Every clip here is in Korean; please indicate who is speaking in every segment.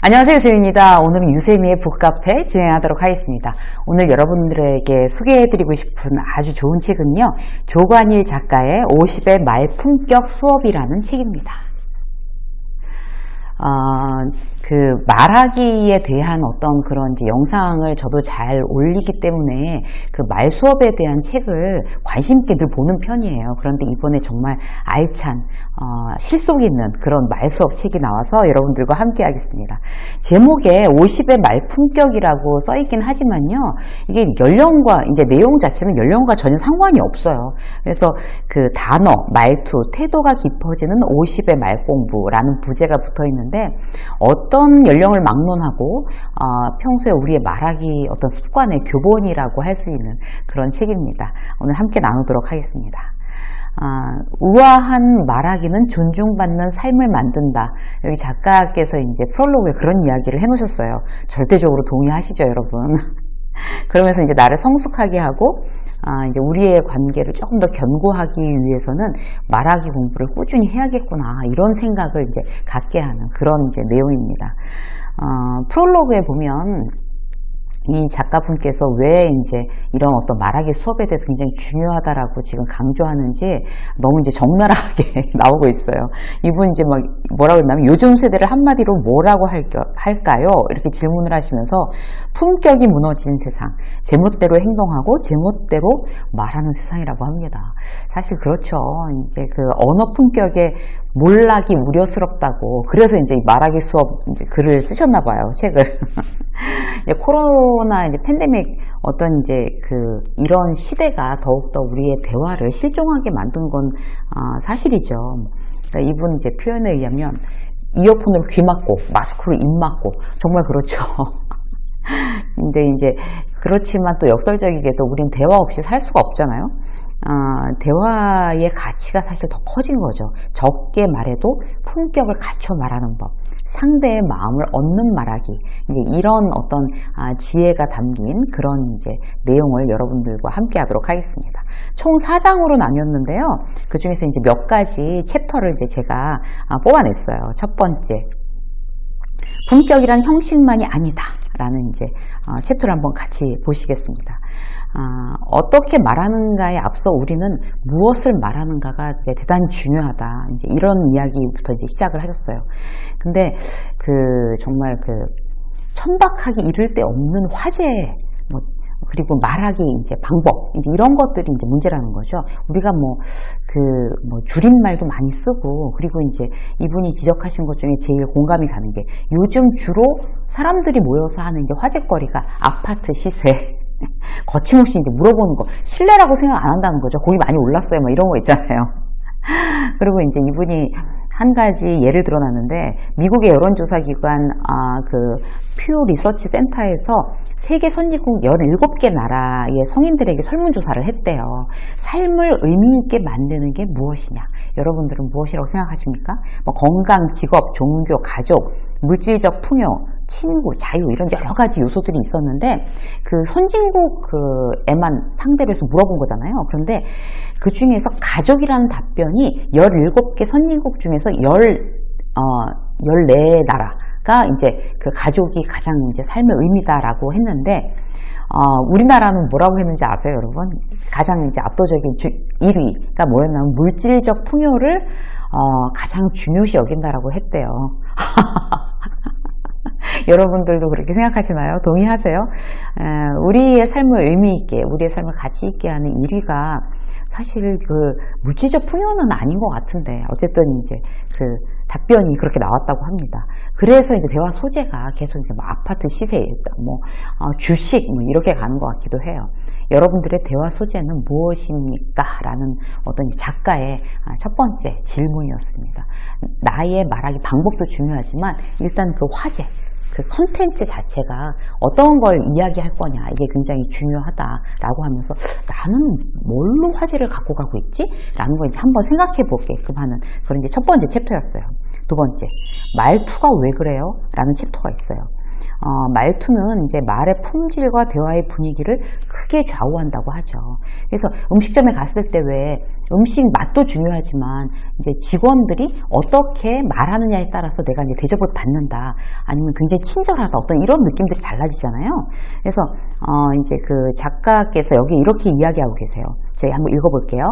Speaker 1: 안녕하세요, 유쌤입니다. 오늘은 유쌤이의 북카페 진행하도록 하겠습니다. 오늘 여러분들에게 소개해드리고 싶은 아주 좋은 책은요, 조관일 작가의 50의 말품격 수업이라는 책입니다. 그 말하기에 대한 어떤 그런 이제 영상을 저도 잘 올리기 때문에 그 말 수업에 대한 책을 관심 있게 늘 보는 편이에요. 그런데 이번에 정말 알찬 실속 있는 그런 말 수업 책이 나와서 여러분들과 함께 하겠습니다. 제목에 50의 말품격이라고 써 있긴 하지만요, 이게 연령과 이제 내용 자체는 연령과 전혀 상관이 없어요. 그래서 그 단어, 말투, 태도가 깊어지는 50의 말 공부라는 부제가 붙어 있는데, 어떤 연령을 막론하고 평소에 우리의 말하기 어떤 습관의 교본이라고 할 수 있는 그런 책입니다. 오늘 함께 나누도록 하겠습니다. 우아한 말하기는 존중받는 삶을 만든다. 여기 작가께서 이제 프롤로그에 그런 이야기를 해놓으셨어요. 절대적으로 동의하시죠, 여러분? 그러면서 이제 나를 성숙하게 하고 이제 우리의 관계를 조금 더 견고하기 위해서는 말하기 공부를 꾸준히 해야겠구나, 이런 생각을 이제 갖게 하는 그런 이제 내용입니다. 프롤로그에 보면 이 작가분께서 왜 이제 이런 어떤 말하기 수업에 대해서 굉장히 중요하다라고 지금 강조하는지 너무 이제 적나라하게 나오고 있어요. 이분 이제 막 뭐라고 그러냐면, 요즘 세대를 한마디로 뭐라고 할까요? 이렇게 질문을 하시면서, 품격이 무너진 세상, 제멋대로 행동하고 제멋대로 말하는 세상이라고 합니다. 사실 그렇죠. 이제 그 언어 품격의 몰락이 우려스럽다고, 그래서 이제 말하기 수업 이제 글을 쓰셨나 봐요, 책을. 이제 코로나 이제 팬데믹 어떤 이제 이런 시대가 더욱더 우리의 대화를 실종하게 만든 건 사실이죠. 그러니까 이분 이제 표현에 의하면 이어폰으로 귀 막고 마스크로 입 막고, 정말 그렇죠. 근데 이제 그렇지만 또 역설적이게도 우린 대화 없이 살 수가 없잖아요. 대화의 가치가 사실 더 커진 거죠. 적게 말해도 품격을 갖춰 말하는 법, 상대의 마음을 얻는 말하기, 이제 이런 어떤 지혜가 담긴 그런 이제 내용을 여러분들과 함께 하도록 하겠습니다. 총 4장으로 나뉘었는데요. 그 중에서 이제 몇 가지 챕터를 이제 제가 뽑아냈어요. 첫 번째, 품격이란 형식만이 아니다 라는 이제 챕터를 한번 같이 보시겠습니다. 어떻게 말하는가에 앞서 우리는 무엇을 말하는가가 이제 대단히 중요하다, 이제 이런 이야기부터 이제 시작을 하셨어요. 근데 정말 천박하기 이를 데 없는 화제, 그리고 말하기 이제 방법, 이제 이런 것들이 이제 문제라는 거죠. 우리가 줄임말도 많이 쓰고, 그리고 이제 이분이 지적하신 것 중에 제일 공감이 가는 게, 요즘 주로 사람들이 모여서 하는 이제 화제거리가 아파트 시세, 거침없이 이제 물어보는 거, 신뢰라고 생각 안 한다는 거죠. 거기 많이 올랐어요, 뭐 이런 거 있잖아요. 그리고 이제 이분이 한 가지 예를 들어놨는데, 미국의 여론조사기관 퓨 리서치 센터에서 세계 선진국 17개 나라의 성인들에게 설문조사를 했대요. 삶을 의미있게 만드는 게 무엇이냐? 여러분들은 무엇이라고 생각하십니까? 건강, 직업, 종교, 가족, 물질적 풍요, 친구, 자유, 이런 여러 가지 요소들이 있었는데, 그 선진국에만 상대로 해서 물어본 거잖아요. 그런데 그 중에서 가족이라는 답변이 17개 선진국 중에서 14나라가 이제 그 가족이 가장 이제 삶의 의미다라고 했는데, 우리나라는 뭐라고 했는지 아세요, 여러분? 가장 이제 압도적인 1위가 뭐였냐면, 물질적 풍요를 가장 중요시 여긴다라고 했대요. 여러분들도 그렇게 생각하시나요? 동의하세요? 우리의 삶을 의미있게, 우리의 삶을 가치있게 하는 1위가 사실 물질적 풍요는 아닌 것 같은데, 어쨌든 이제 답변이 그렇게 나왔다고 합니다. 그래서 이제 대화 소재가 계속 이제 아파트 시세, 주식, 이렇게 가는 것 같기도 해요. 여러분들의 대화 소재는 무엇입니까? 라는 어떤 작가의 첫 번째 질문이었습니다. 나의 말하기 방법도 중요하지만, 일단 그 화제, 그 컨텐츠 자체가 어떤 걸 이야기할 거냐, 이게 굉장히 중요하다라고 하면서, 나는 뭘로 화제를 갖고 가고 있지? 라는 걸 이제 한번 생각해 보게끔 하는 그런 이제 첫 번째 챕터였어요. 두 번째, 말투가 왜 그래요? 라는 챕터가 있어요. 말투는 이제 말의 품질과 대화의 분위기를 크게 좌우한다고 하죠. 그래서 음식점에 갔을 때 왜 음식 맛도 중요하지만 이제 직원들이 어떻게 말하느냐에 따라서 내가 이제 대접을 받는다, 아니면 굉장히 친절하다, 어떤 이런 느낌들이 달라지잖아요. 그래서 이제 그 작가께서 여기 이렇게 이야기하고 계세요. 제가 한번 읽어볼게요.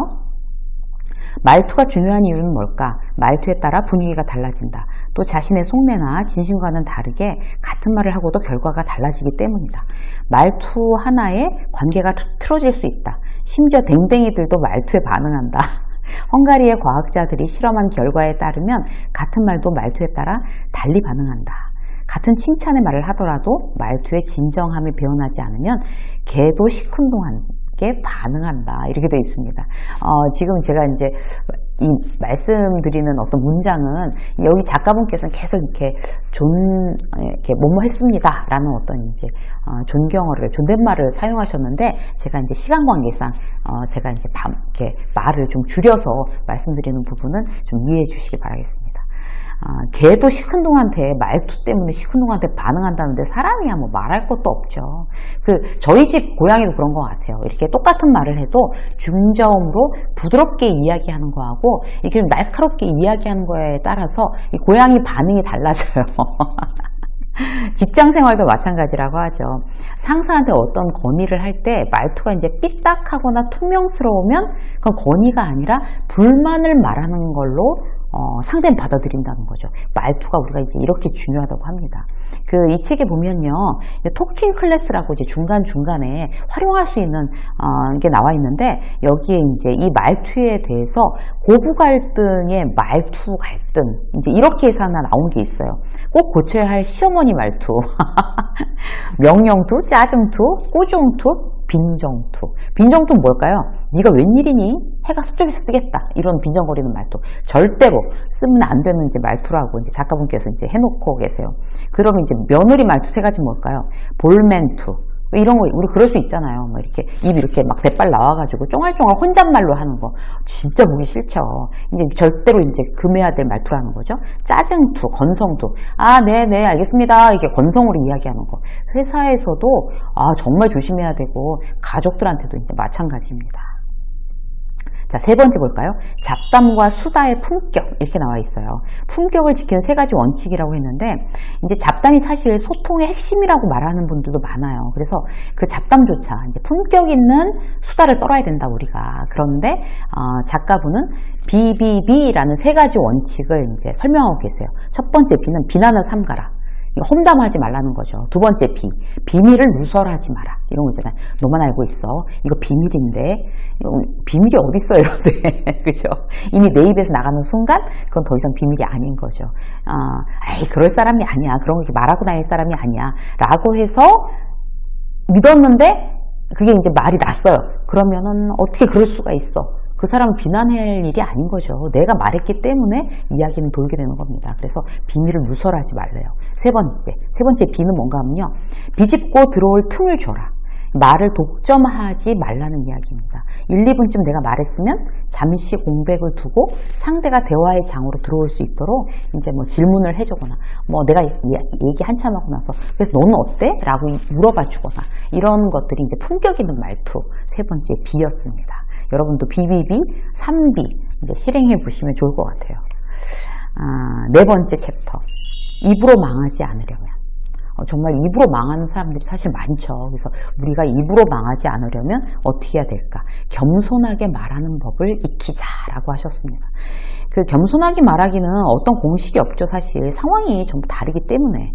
Speaker 1: 말투가 중요한 이유는 뭘까? 말투에 따라 분위기가 달라진다. 또 자신의 속내나 진심과는 다르게 같은 말을 하고도 결과가 달라지기 때문이다. 말투 하나에 관계가 틀어질 수 있다. 심지어 댕댕이들도 말투에 반응한다. 헝가리의 과학자들이 실험한 결과에 따르면 같은 말도 말투에 따라 달리 반응한다. 같은 칭찬의 말을 하더라도 말투의 진정함이 배어나지 않으면 개도 시큰둥하게 반응한다. 이렇게 되어 있습니다. 지금 제가 이제 이 말씀드리는 어떤 문장은 여기 작가분께서는 계속 이렇게 이렇게 뭐뭐 했습니다 라는 어떤 이제 존경어를, 존댓말을 사용하셨는데, 제가 이제 시간 관계상 제가 이제 이렇게 말을 좀 줄여서 말씀드리는 부분은 좀 이해해 주시기 바라겠습니다. 개도 시큰둥한테, 말투 때문에 시큰둥한테 반응한다는데 사람이야 뭐 말할 것도 없죠. 저희 집 고양이도 그런 것 같아요. 이렇게 똑같은 말을 해도 중저음으로 부드럽게 이야기하는 거하고 이렇게 좀 날카롭게 이야기하는 거에 따라서 이 고양이 반응이 달라져요. 직장 생활도 마찬가지라고 하죠. 상사한테 어떤 건의를 할 때 말투가 이제 삐딱하거나 퉁명스러우면 그건 건의가 아니라 불만을 말하는 걸로 상대는 받아들인다는 거죠. 말투가 우리가 이제 이렇게 중요하다고 합니다. 이 책에 보면요, 토킹 클래스라고 이제 중간중간에 활용할 수 있는 게 나와 있는데, 여기에 이제 이 말투에 대해서 고부 갈등의 말투 갈등, 이제 이렇게 해서 하나 나온 게 있어요. 꼭 고쳐야 할 시어머니 말투. 명령투, 짜증투, 꾸중투, 빈정투. 빈정투는 뭘까요? 네가 웬일이니? 해가 서쪽에서 뜨겠다. 이런 빈정거리는 말투. 절대로 쓰면 안 되는 이제 말투라고 이제 작가분께서 이제 해놓고 계세요. 그러면 이제 며느리 말투 세 가지 뭘까요? 볼멘투. 이런 거 우리 그럴 수 있잖아요. 뭐 이렇게 입 이렇게 막 대빨 나와가지고 쫑알쫑알 혼잣말로 하는 거 진짜 보기 싫죠. 이제 절대로 이제 금해야 될 말투라는 거죠. 짜증투, 건성투. 네네 알겠습니다. 이게 건성으로 이야기하는 거. 회사에서도 정말 조심해야 되고 가족들한테도 이제 마찬가지입니다. 자, 세 번째 볼까요? 잡담과 수다의 품격, 이렇게 나와 있어요. 품격을 지키는 세 가지 원칙이라고 했는데, 이제 잡담이 사실 소통의 핵심이라고 말하는 분들도 많아요. 그래서 그 잡담조차 이제 품격 있는 수다를 떨어야 된다, 우리가. 그런데 작가분은 BBB라는 세 가지 원칙을 이제 설명하고 계세요. 첫 번째 B는 비난을 삼가라. 험담하지 말라는 거죠. 두 번째 비밀을 누설하지 마라. 이런 거 있잖아요. 너만 알고 있어. 이거 비밀인데. 비밀이 어딨어 이런데. 그죠? 이미 내 입에서 나가는 순간 그건 더 이상 비밀이 아닌 거죠. 그럴 사람이 아니야. 그런 거 이렇게 말하고 다닐 사람이 아니야. 라고 해서 믿었는데 그게 이제 말이 났어요. 그러면은 어떻게 그럴 수가 있어? 그 사람을 비난할 일이 아닌 거죠. 내가 말했기 때문에 이야기는 돌게 되는 겁니다. 그래서 비밀을 누설하지 말래요. 세 번째 B는 뭔가 하면요, 비집고 들어올 틈을 줘라. 말을 독점하지 말라는 이야기입니다. 1, 2분쯤 내가 말했으면 잠시 공백을 두고 상대가 대화의 장으로 들어올 수 있도록 이제 뭐 질문을 해주거나, 뭐 내가 얘기 한참 하고 나서 그래서 너는 어때? 라고 물어봐 주거나, 이런 것들이 이제 품격 있는 말투, 세 번째 B였습니다. 여러분도 BBB, 3B 이제 실행해 보시면 좋을 것 같아요. 네 번째 챕터, 입으로 망하지 않으려면. 정말 입으로 망하는 사람들이 사실 많죠. 그래서 우리가 입으로 망하지 않으려면 어떻게 해야 될까? 겸손하게 말하는 법을 익히자라고 하셨습니다. 그 겸손하게 말하기는 어떤 공식이 없죠. 사실 상황이 전부 다르기 때문에.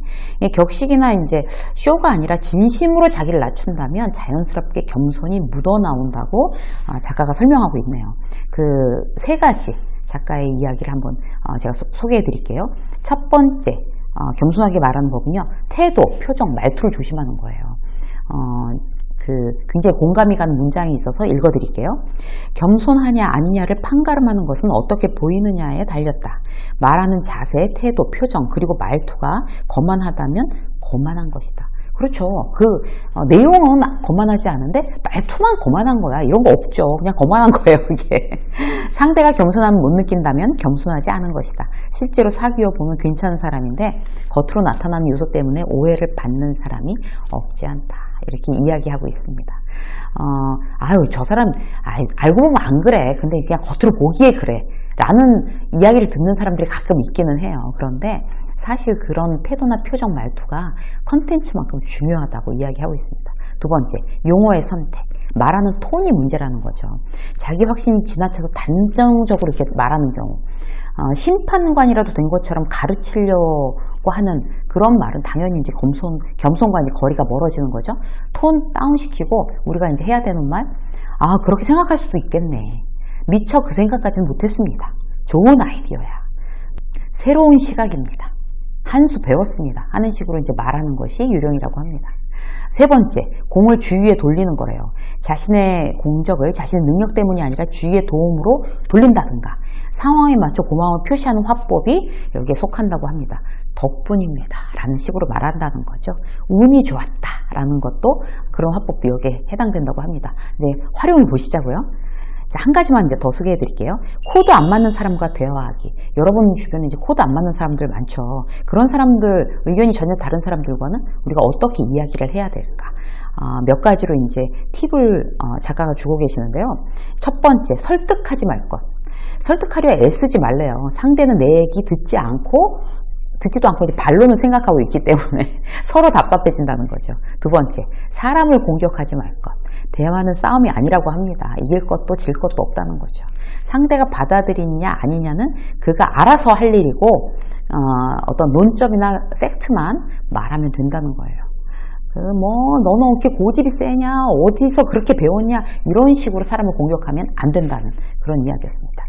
Speaker 1: 격식이나 이제 쇼가 아니라 진심으로 자기를 낮춘다면 자연스럽게 겸손이 묻어나온다고 작가가 설명하고 있네요. 그 세 가지 작가의 이야기를 한번 제가 소개해 드릴게요. 첫 번째, 겸손하게 말하는 법은요, 태도, 표정, 말투를 조심하는 거예요. 굉장히 공감이 가는 문장이 있어서 읽어드릴게요. 겸손하냐 아니냐를 판가름하는 것은 어떻게 보이느냐에 달렸다. 말하는 자세, 태도, 표정, 그리고 말투가 거만하다면 거만한 것이다. 그렇죠. 내용은 거만하지 않은데 말투만 거만한 거야. 이런 거 없죠. 그냥 거만한 거예요, 이게. 상대가 겸손함을 못 느낀다면 겸손하지 않은 것이다. 실제로 사귀어 보면 괜찮은 사람인데 겉으로 나타나는 요소 때문에 오해를 받는 사람이 없지 않다. 이렇게 이야기하고 있습니다. 아유, 저 사람 알고 보면 안 그래. 근데 그냥 겉으로 보기에 그래. 라는 이야기를 듣는 사람들이 가끔 있기는 해요. 그런데 사실 그런 태도나 표정 말투가 컨텐츠만큼 중요하다고 이야기하고 있습니다. 두 번째, 용어의 선택. 말하는 톤이 문제라는 거죠. 자기 확신이 지나쳐서 단정적으로 이렇게 말하는 경우, 심판관이라도 된 것처럼 가르치려고 하는 그런 말은 당연히 이제 겸손과 이제 거리가 멀어지는 거죠. 톤 다운시키고 우리가 이제 해야 되는 말, 그렇게 생각할 수도 있겠네. 미처 그 생각까지는 못했습니다. 좋은 아이디어야. 새로운 시각입니다. 한 수 배웠습니다. 하는 식으로 이제 말하는 것이 유령이라고 합니다. 세 번째, 공을 주위에 돌리는 거래요. 자신의 공적을 자신의 능력 때문이 아니라 주위의 도움으로 돌린다든가 상황에 맞춰 고마움을 표시하는 화법이 여기에 속한다고 합니다. 덕분입니다. 라는 식으로 말한다는 거죠. 운이 좋았다. 라는 것도 그런 화법도 여기에 해당된다고 합니다. 이제 활용해 보시자고요. 자, 한 가지만 이제 더 소개해 드릴게요. 코드 안 맞는 사람과 대화하기. 여러분 주변에 이제 코드 안 맞는 사람들 많죠. 그런 사람들, 의견이 전혀 다른 사람들과는 우리가 어떻게 이야기를 해야 될까? 몇 가지로 이제 팁을 작가가 주고 계시는데요. 첫 번째, 설득하지 말 것. 설득하려 애쓰지 말래요. 상대는 내 얘기 듣지도 않고 이제 반론을 생각하고 있기 때문에 서로 답답해진다는 거죠. 두 번째, 사람을 공격하지 말 것. 대화는 싸움이 아니라고 합니다. 이길 것도 질 것도 없다는 거죠. 상대가 받아들이냐 아니냐는 그가 알아서 할 일이고 어떤 논점이나 팩트만 말하면 된다는 거예요. 너는 어떻게 고집이 세냐, 어디서 그렇게 배웠냐, 이런 식으로 사람을 공격하면 안 된다는 그런 이야기였습니다.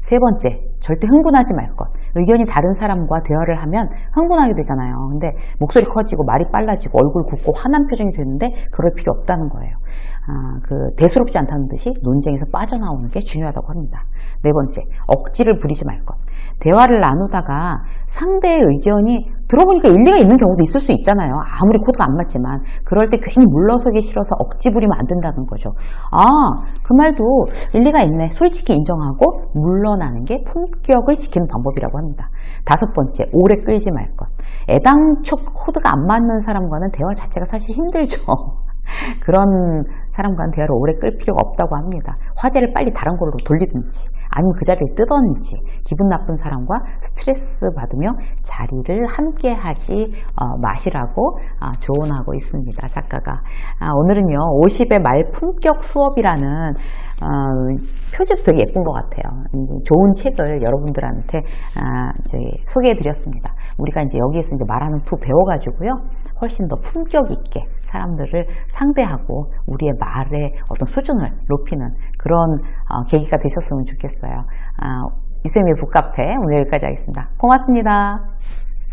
Speaker 1: 세 번째, 절대 흥분하지 말 것. 의견이 다른 사람과 대화를 하면 흥분하게 되잖아요. 근데 목소리 커지고 말이 빨라지고 얼굴 굳고 화난 표정이 되는데 그럴 필요 없다는 거예요. 대수롭지 않다는 듯이 논쟁에서 빠져나오는 게 중요하다고 합니다. 네 번째, 억지를 부리지 말 것. 대화를 나누다가 상대의 의견이 들어보니까 일리가 있는 경우도 있을 수 있잖아요. 아무리 코드가 안 맞지만 그럴 때 괜히 물러서기 싫어서 억지 부리면 안 된다는 거죠. 그 말도 일리가 있네. 솔직히 인정하고 물러나는 게 품격을 지키는 방법이라고 합니다. 다섯 번째, 오래 끌지 말 것. 애당초 코드가 안 맞는 사람과는 대화 자체가 사실 힘들죠. 그런 사람과는 대화를 오래 끌 필요가 없다고 합니다. 화제를 빨리 다른 걸로 돌리든지 아니면 그 자리를 뜨든지 기분 나쁜 사람과 스트레스 받으며 자리를 함께 하지 마시라고 조언하고 있습니다. 작가가. 오늘은요 50의 말 품격 수업이라는 표지도 되게 예쁜 것 같아요. 좋은 책을 여러분들한테 이제 소개해 드렸습니다. 우리가 이제 여기에서 이제 말하는 투 배워가지고요 훨씬 더 품격 있게 사람들을 상대하고 우리의 말의 어떤 수준을 높이는 그런 계기가 되셨으면 좋겠어요. 유쌤의 북카페 오늘 여기까지 하겠습니다. 고맙습니다.